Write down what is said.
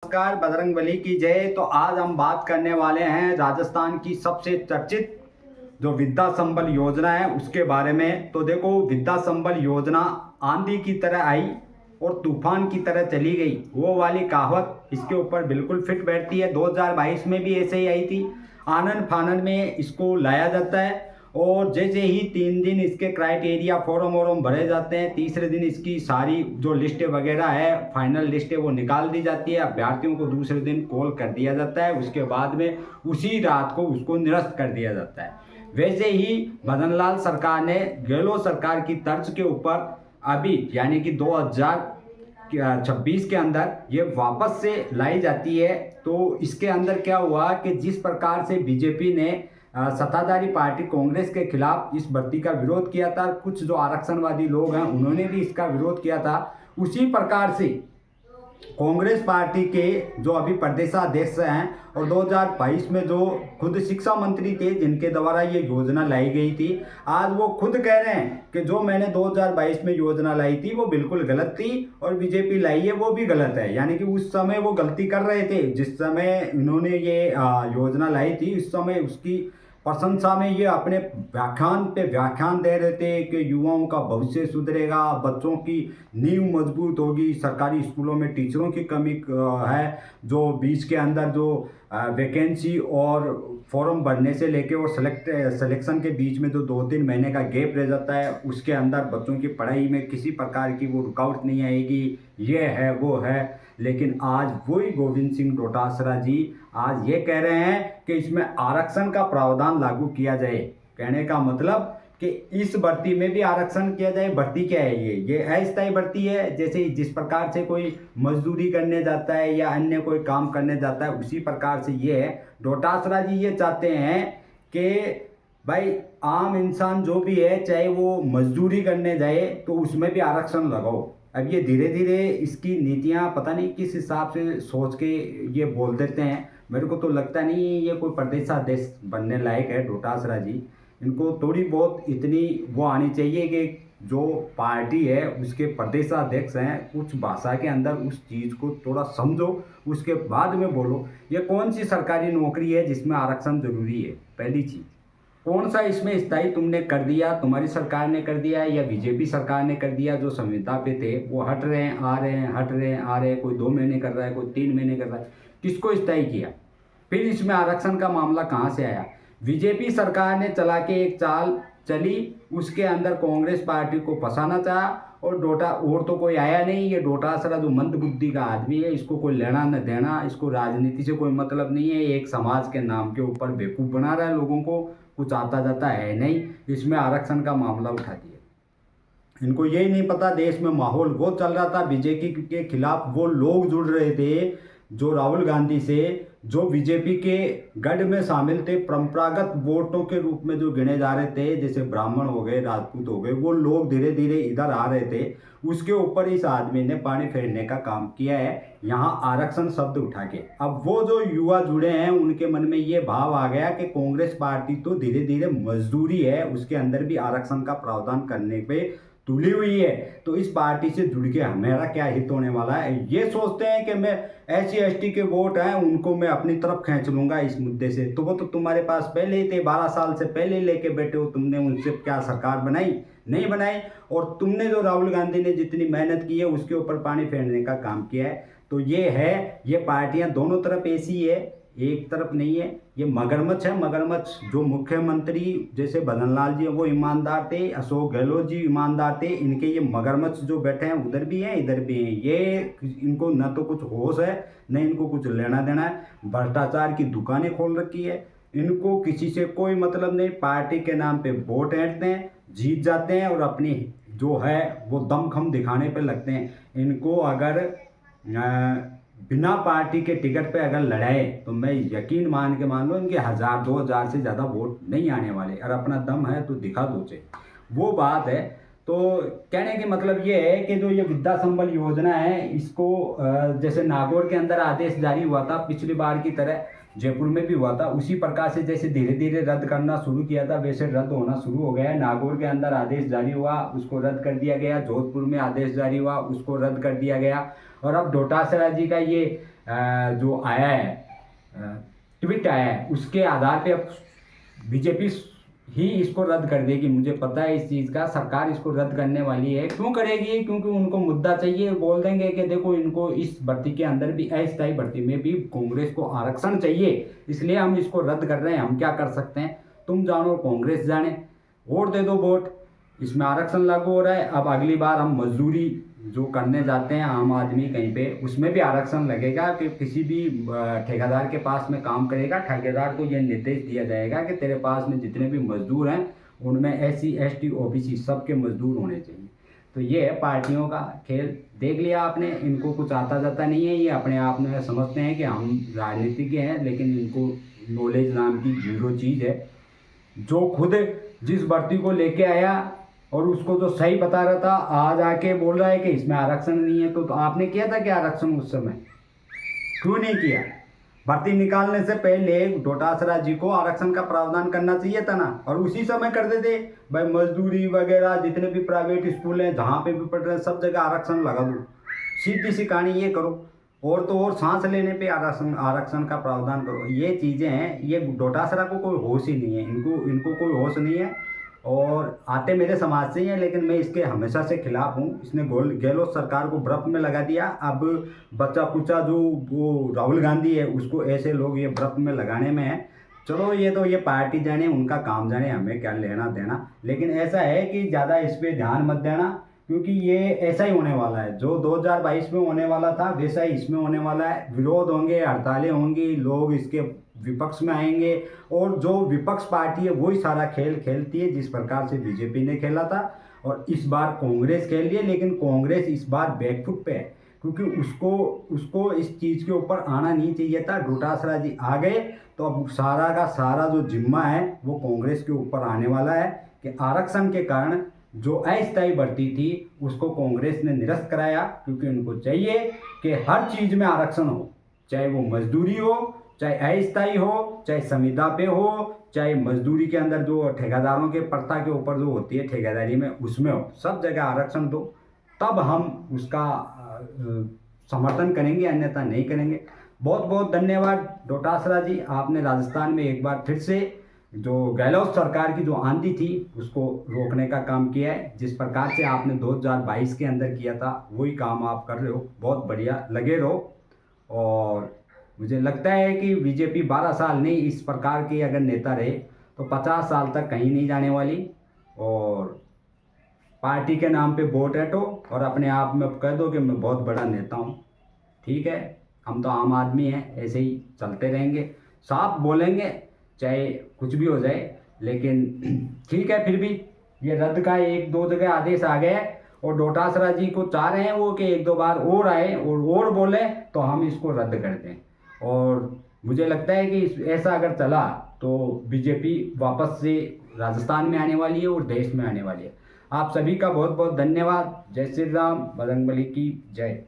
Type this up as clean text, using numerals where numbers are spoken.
नमस्कार, बजरंगबली की जय। तो आज हम बात करने वाले हैं राजस्थान की सबसे चर्चित जो विद्या संबल योजना है उसके बारे में। तो देखो, विद्या संबल योजना आंधी की तरह आई और तूफान की तरह चली गई, वो वाली कहावत इसके ऊपर बिल्कुल फिट बैठती है। 2022 में भी ऐसे ही आई थी। आनन फानन में इसको लाया जाता है और जैसे ही 3 दिन इसके क्राइटेरिया फॉर्म वॉर्म भरे जाते हैं, तीसरे दिन इसकी सारी जो लिस्ट वगैरह है, फाइनल लिस्ट है, वो निकाल दी जाती है। अभ्यर्थियों को दूसरे दिन कॉल कर दिया जाता है, उसके बाद में उसी रात को उसको निरस्त कर दिया जाता है। वैसे ही भजनलाल सरकार ने गहलोत सरकार की तर्ज के ऊपर अभी यानी कि 2026 के अंदर ये वापस से लाई जाती है। तो इसके अंदर क्या हुआ कि जिस प्रकार से बीजेपी ने सत्ताधारी पार्टी कांग्रेस के खिलाफ इस भर्ती का विरोध किया था, कुछ जो आरक्षणवादी लोग हैं उन्होंने भी इसका विरोध किया था, उसी प्रकार से कांग्रेस पार्टी के जो अभी प्रदेशाध्यक्ष हैं और 2022 में जो खुद शिक्षा मंत्री थे जिनके द्वारा ये योजना लाई गई थी, आज वो खुद कह रहे हैं कि जो मैंने 2022 में योजना लाई थी वो बिल्कुल गलत थी और बीजेपी लाई है वो भी गलत है। यानी कि उस समय वो गलती कर रहे थे, जिस समय इन्होंने ये योजना लाई थी उस समय उसकी प्रशंसा में ये अपने व्याख्यान पे व्याख्यान दे रहे थे कि युवाओं का भविष्य सुधरेगा, बच्चों की नींव मजबूत होगी, सरकारी स्कूलों में टीचरों की कमी है, जो बीच के अंदर जो वैकेंसी और फॉर्म भरने से लेके और सिलेक्शन के बीच में जो 2-3 महीने का गैप रह जाता है, उसके अंदर बच्चों की पढ़ाई में किसी प्रकार की वो रुकावट नहीं आएगी, ये है वो है। लेकिन आज वही गोविंद सिंह डोटासरा जी आज ये कह रहे हैं कि इसमें आरक्षण का प्रावधान लागू किया जाए। कहने का मतलब कि इस भर्ती में भी आरक्षण किया जाए। भर्ती क्या है? ये अस्थायी भर्ती है। जैसे जिस प्रकार से कोई मजदूरी करने जाता है या अन्य कोई काम करने जाता है, उसी प्रकार से ये है। डोटासरा जी ये चाहते हैं कि भाई आम इंसान जो भी है, चाहे वो मजदूरी करने जाए तो उसमें भी आरक्षण लगाओ। अब ये धीरे धीरे इसकी नीतियां पता नहीं किस हिसाब से सोच के ये बोल देते हैं। मेरे को तो लगता नहीं ये कोई प्रदेशाध्यक्ष बनने लायक है डोटासरा जी। इनको थोड़ी बहुत इतनी वो आनी चाहिए कि जो पार्टी है उसके प्रदेशाध्यक्ष हैं, कुछ भाषा के अंदर उस चीज़ को थोड़ा समझो, उसके बाद में बोलो। ये कौन सी सरकारी नौकरी है जिसमें आरक्षण जरूरी है? पहली चीज़, कौन सा इसमें स्थायी तुमने कर दिया? तुम्हारी सरकार ने कर दिया या बीजेपी सरकार ने कर दिया? जो संविदा पे थे वो हट रहे हैं आ रहे हैं, हट रहे हैं आ रहे हैं, कोई 2 महीने कर रहा है, कोई 3 महीने कर रहा है, किसको स्थायी किया? फिर इसमें आरक्षण का मामला कहाँ से आया? बीजेपी सरकार ने चला के एक चाल चली, उसके अंदर कांग्रेस पार्टी को फंसाना चाहा और और तो कोई आया नहीं। ये डोटासरा जो मंद बुद्धि का आदमी है, इसको कोई लेना न देना, इसको राजनीति से कोई मतलब नहीं है। एक समाज के नाम के ऊपर बेवकूफ़ बना रहा है लोगों को, कुछ आता जाता है नहीं। इसमें आरक्षण का मामला उठा दिया। इनको यही नहीं पता देश में माहौल वो चल रहा था, बीजेपी के खिलाफ वो लोग जुड़ रहे थे जो राहुल गांधी से, जो बीजेपी के गढ़ में शामिल थे, परंपरागत वोटों के रूप में जो गिने जा रहे थे, जैसे ब्राह्मण हो गए, राजपूत हो गए, वो लोग धीरे धीरे इधर आ रहे थे। उसके ऊपर इस आदमी ने पानी फेरने का काम किया है, यहाँ आरक्षण शब्द उठा के। अब वो जो युवा जुड़े हैं उनके मन में ये भाव आ गया कि कांग्रेस पार्टी तो धीरे धीरे मजदूरी है, उसके अंदर भी आरक्षण का प्रावधान करने पे तुली हुई है, तो इस पार्टी से जुड़ के हमारा क्या हित होने वाला है। ये सोचते हैं कि मैं SC ST के वोट हैं उनको मैं अपनी तरफ खींच लूंगा इस मुद्दे से। तो वो तो तुम्हारे पास पहले ही थे, 12 साल से पहले लेके बैठे हो। तुमने उनसे क्या सरकार बनाई? नहीं बनाई। और तुमने जो राहुल गांधी ने जितनी मेहनत की है उसके ऊपर पानी फेरने का काम किया है। तो ये है, ये पार्टियां दोनों तरफ ऐसी है, एक तरफ नहीं है। ये मगरमच्छ है, मगरमच्छ। जो मुख्यमंत्री जैसे भजनलाल जी वो ईमानदार थे, अशोक गहलोत जी ईमानदार थे, इनके ये मगरमच्छ जो बैठे हैं उधर भी हैं इधर भी हैं। ये इनको न तो कुछ होश है न इनको कुछ लेना देना है। भ्रष्टाचार की दुकानें खोल रखी है, इनको किसी से कोई मतलब नहीं। पार्टी के नाम पे वोट ऐंठते हैं, जीत जाते हैं और अपनी जो है वो दमखम दिखाने पे लगते हैं। इनको अगर बिना पार्टी के टिकट पे अगर लड़ाए तो मैं यकीन मान लो इनके 1000-2000 से ज़्यादा वोट नहीं आने वाले। और अपना दम है तो दिखा दो चे, वो बात है। तो कहने की मतलब ये है कि जो ये विद्या संबल योजना है, इसको जैसे नागौर के अंदर आदेश जारी हुआ था पिछली बार की तरह, जयपुर में भी हुआ था, उसी प्रकार से जैसे धीरे धीरे रद्द करना शुरू किया था वैसे रद्द होना शुरू हो गया है। नागौर के अंदर आदेश जारी हुआ, उसको रद्द कर दिया गया। जोधपुर में आदेश जारी हुआ, उसको रद्द कर दिया गया। और अब डोटासरा जी का ये जो आया है ट्वीट आया है, उसके आधार पे अब बीजेपी ही इसको रद्द कर देगी। मुझे पता है इस चीज़ का, सरकार इसको रद्द करने वाली है। क्यों करेगी? क्योंकि उनको मुद्दा चाहिए। बोल देंगे कि देखो इनको इस भर्ती के अंदर भी, अस्थायी भर्ती में भी कांग्रेस को आरक्षण चाहिए, इसलिए हम इसको रद्द कर रहे हैं। हम क्या कर सकते हैं? तुम जानो, कांग्रेस जाने। वोट दे दो, वोट। इसमें आरक्षण लागू हो रहा है। अब अगली बार हम मजदूरी जो करने जाते हैं आम आदमी कहीं पे, उसमें भी आरक्षण लगेगा कि किसी भी ठेकेदार के पास में काम करेगा, ठेकेदार को यह निर्देश दिया जाएगा कि तेरे पास में जितने भी मजदूर हैं उनमें SC ST OBC सबके मजदूर होने चाहिए। तो ये है पार्टियों का खेल। देख लिया आपने, इनको कुछ आता जाता नहीं है। ये अपने आप में समझते हैं कि हम राजनीतिज्ञ हैं, लेकिन इनको नॉलेज नाम की जीरो चीज़ है। जो खुद जिस भर्ती को लेके आया और उसको जो सही बता रहा था, आज आके बोल रहा है कि इसमें आरक्षण नहीं है। तो आपने किया था क्या आरक्षण उस समय? क्यों नहीं किया? भर्ती निकालने से पहले डोटासरा जी को आरक्षण का प्रावधान करना चाहिए था ना, और उसी समय कर देते भाई। मजदूरी वगैरह जितने भी प्राइवेट स्कूल हैं जहाँ पे भी पढ़ रहे हैं सब जगह आरक्षण लगा दो। सीधी सी कहानी ये करो। और तो और सांस लेने पे आरक्षण का प्रावधान करो। ये चीज़ें हैं। ये डोटासरा को कोई होश ही नहीं है, इनको कोई होश नहीं है। और आते मेरे समाज से ही हैं, लेकिन मैं इसके हमेशा से खिलाफ हूँ। इसने गहलोत सरकार को ब्रफ में लगा दिया। अब बच्चा कुचा जो वो राहुल गांधी है, उसको ऐसे लोग ये ब्रफ में लगाने में है। चलो ये तो ये पार्टी जाने, उनका काम जाने, हमें क्या लेना देना। लेकिन ऐसा है कि ज़्यादा इस पर ध्यान मत देना, क्योंकि ये ऐसा ही होने वाला है। जो 2022 में होने वाला था वैसा ही इसमें होने वाला है। विरोध होंगे, हड़तालें होंगी, लोग इसके विपक्ष में आएंगे। और जो विपक्ष पार्टी है वही सारा खेल खेलती है जिस प्रकार से बीजेपी ने खेला था। और इस बार कांग्रेस खेल रही है, लेकिन कांग्रेस इस बार बैकफुट पे है, क्योंकि उसको इस चीज़ के ऊपर आना नहीं चाहिए था। डोटासरा जी आ गए तो अब सारा का सारा जो जिम्मा है वो कांग्रेस के ऊपर आने वाला है कि आरक्षण के कारण जो अस्थायी भर्ती थी उसको कांग्रेस ने निरस्त कराया। क्योंकि उनको चाहिए कि हर चीज़ में आरक्षण हो, चाहे वो मजदूरी हो, चाहे अस्थायी हो, चाहे संविदा पे हो, चाहे मजदूरी के अंदर जो ठेकेदारों के प्रथा के ऊपर जो होती है ठेकेदारी में, उसमें हो। सब जगह आरक्षण दो, तब हम उसका समर्थन करेंगे, अन्यथा नहीं करेंगे। बहुत बहुत धन्यवाद डोटासरा जी, आपने राजस्थान में एक बार फिर से जो गहलोत सरकार की जो आंधी थी उसको रोकने का काम किया है। जिस प्रकार से आपने 2022 के अंदर किया था वही काम आप कर रहे हो। बहुत बढ़िया, लगे रहो। और मुझे लगता है कि बीजेपी 12 साल नहीं, इस प्रकार के अगर नेता रहे तो 50 साल तक कहीं नहीं जाने वाली। और पार्टी के नाम पे वोट हटो और अपने आप में कह दो कि मैं बहुत बड़ा नेता हूँ। ठीक है, हम तो आम आदमी हैं, ऐसे ही चलते रहेंगे, साफ बोलेंगे चाहे कुछ भी हो जाए। लेकिन ठीक है, फिर भी ये रद्द का 1-2 जगह आदेश आ गया है और डोटासरा जी को चाह रहे हैं वो कि 1-2 बार और आए और बोले तो हम इसको रद्द कर दें। और मुझे लगता है कि ऐसा अगर चला तो बीजेपी वापस से राजस्थान में आने वाली है और देश में आने वाली है। आप सभी का बहुत बहुत धन्यवाद। जय श्री राम, बजरंगबली की जय।